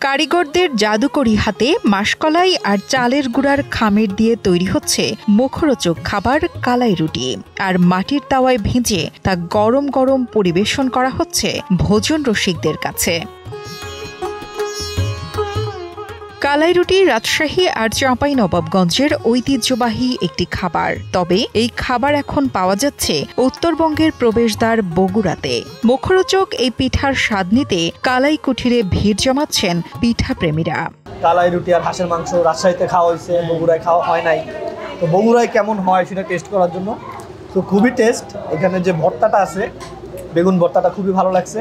কারিগরদের জাদুকরি হাতে মাসকলাই আর চালের গুঁড়ার খামির দিয়ে তৈরি হচ্ছে মুখরোচক খাবার কালাই রুটি। আর মাটির তাওয়ায় ভেজে তা গরম গরম পরিবেশন করা হচ্ছে ভোজন রসিকদের কাছে। কালাই রুটি রাজশাহী আর চাঁপাইনবাবগঞ্জের ঐতিহ্যবাহী একটি খাবার। তবে এই খাবার এখন পাওয়া যাচ্ছে উত্তরবঙ্গের প্রবেশদ্বার বগুড়াতে। মুখরোচক এই পিঠার স্বাদ নিতে কালাই কুঠিরে ভিড় জমাচ্ছেন পিঠা প্রেমীরা। কালাই রুটি আর হাঁসের মাংস রাজশাহীতে খাওয়া হয়েছে, বগুড়ায় খাওয়া হয় নাই। তো বগুড়ায় কেমন হয় সেটা টেস্ট করার জন্য তো খুবই টেস্ট। এখানে যে ভর্তাটা আছে, বেগুন ভর্তাটা খুবই ভালো লাগছে।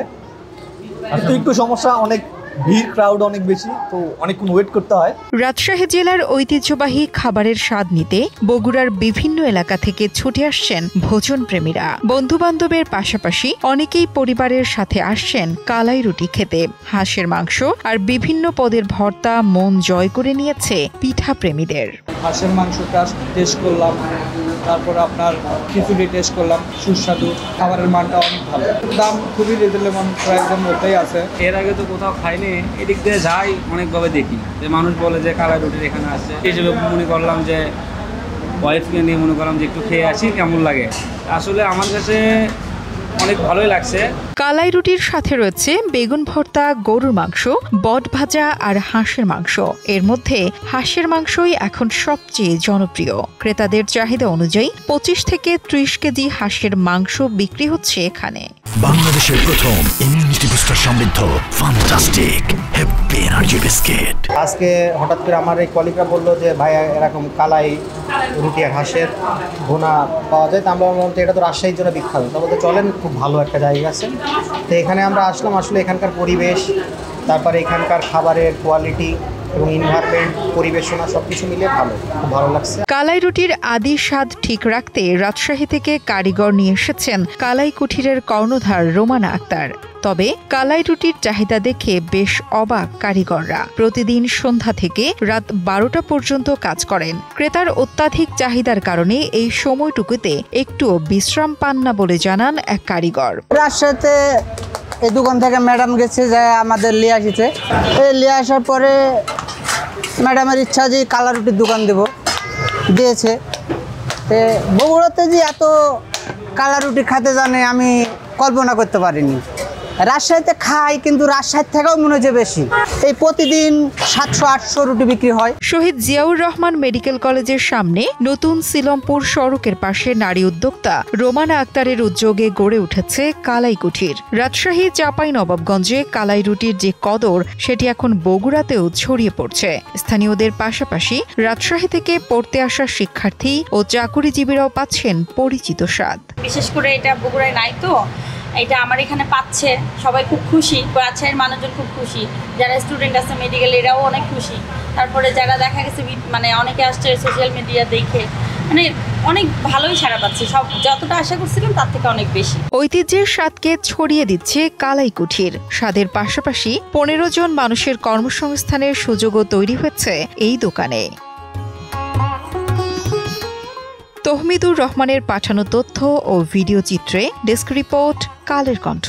আর একটু সমস্যা, অনেক ভিড়, ক্রাউড অনেক বেশি, তো অনেকক্ষণ ওয়েট করতে হয়। রাজশাহী জেলার ঐতিহ্যবাহী খাবারের স্বাদ নিতে বগুড়ার বিভিন্ন এলাকা থেকে ছুটে আসছেন ভোজন প্রেমীরা। বন্ধু বান্ধবের পাশাপাশি অনেকেই পরিবারের সাথে আসছেন কালাই রুটি খেতে। হাঁসের মাংস আর বিভিন্ন পদের ভর্তা মন জয় করে নিয়েছে পিঠা প্রেমীদের। হাঁসের মাংসটা টেস্ট করলাম, তারপর আপনার খিচুড়ি টেস্ট করলাম, সুস্বাদু। খাবারের মানটা অনেক ভালো, দাম খুবই রিজনেবল প্রাইসের মধ্যেই আছে। এর আগে তো কোথাও খাইনি, এদিক দিয়ে যাই অনেকভাবে দেখি যে মানুষ বলে যে কালাই রুটির এখানে আসছে, হিসেবে মনে করলাম যে ওয়াইফকে নিয়ে মনে করলাম যে একটু খেয়ে আসি কেমন লাগে। আসলে আমার কাছে অনেক ভালোই লাগছে। কালাই রুটির সাথে রয়েছে বেগুন ভর্তা, গরুর মাংস, বট ভাজা আর হাঁসের মাংস। এর মধ্যে হাঁসের মাংসই এখন সবচেয়ে জনপ্রিয়। ক্রেতাদের চাহিদা অনুযায়ী 25 থেকে 30 কেজি হাঁসের মাংস বিক্রি হচ্ছে এখানে। বাংলাদেশের প্রথম ইমিউনিটি বুস্টার সমৃদ্ধ ফ্যান্টাস্টিক হ্যাপি এনার্জি বিস্কিট। আজকে হঠাৎ করে আমার এই কলিগরা বললো যে ভাই এরকম কালাই রুটি আর হাঁসের ভুনা পাওয়া যায়। তো আমরা বললাম এটা তো রাজশাহীর জন্য বিখ্যাত। তারপরে চলেন, খুব ভালো একটা জায়গা আছে। তো এখানে আমরা আসলাম, আসলে এখানকার পরিবেশ, তারপরে এখানকার খাবারের কোয়ালিটি এবং এনভায়রনমেন্ট, পরিবেশনা সবকিছু মিলিয়ে খুব ভালো লাগছে। কালাই রুটির আদি স্বাদ ঠিক রাখতে রাজশাহী থেকে কারিগর নিয়ে এসেছেন কালাই কুঠিরের কর্ণধার রোমানা আক্তার। তবে কালাই রুটির চাহিদা দেখে বেশ অবাক কারিগররা। প্রতিদিন সন্ধ্যা থেকে রাত 12টা পর্যন্ত কাজ করেন। ক্রেতার অত্যাধিক চাহিদার কারণে এই সময়টুকুতে একটুও বিশ্রাম পান না বলে জানান এক কারিগর। রাজশাহীতে এই দোকান থেকে ম্যাডাম গেছে যে আমাদের লিয়ে আসছে। লিয়ে আসার পরে ম্যাডামের ইচ্ছা যে কালা রুটির দোকান দিয়েছে। বগুড়াতে যে এত কালা রুটি খেতে জানে আমি কল্পনা করতে পারিনি। রাজশাহীতে খাই, কিন্তু রাজশাহীর থেকেও মনে হচ্ছে বেশি। এই প্রতিদিন 700-800 রুটি বিক্রি হয়। শহীদ জিয়াউর রহমান মেডিকেল কলেজের সামনে নতুন সিলমপুর সড়কের পাশে নারী উদ্যোক্তা রোমানা আক্তারের উদ্যোগে গড়ে উঠেছে কালাই কুঠির। রাজশাহী চাঁপাইনবাবগঞ্জে কালাই রুটির যে কদর, সেটি এখন বগুড়াতেও ছড়িয়ে পড়ছে। স্থানীয়দের পাশাপাশি রাজশাহী থেকে পড়তে আসা শিক্ষার্থী ও চাকুরিজীবীরাও পাচ্ছেন পরিচিত স্বাদ। বিশেষ করে এটা বগুড়ায় নাই, তো এটা আমার এখানে পাচ্ছে, সবাই খুব খুশি। রাজশাহীর মানুষজন খুব খুশি, যারা স্টুডেন্ট আছে মেডিকেল, এরাও অনেক খুশি। তারপরে যারা দেখা গেছে মানে অনেকে আসছে সোশ্যাল মিডিয়া দেখে, মানে অনেক ভালোই সাড়া পাচ্ছে। সব যতটা আশা করছিলাম তার থেকে অনেক বেশি। ঐতিহ্যের স্বাদকে ছড়িয়ে দিচ্ছে কালাই কুঠির। স্বাদের পাশাপাশি 15 জন মানুষের কর্মসংস্থানের সুযোগও তৈরি হচ্ছে এই দোকানে। তহমিদুর রহমানের পাঠানো তথ্য ও ভিডিও চিত্রে ডেস্ক রিপোর্ট, কালের কণ্ঠ।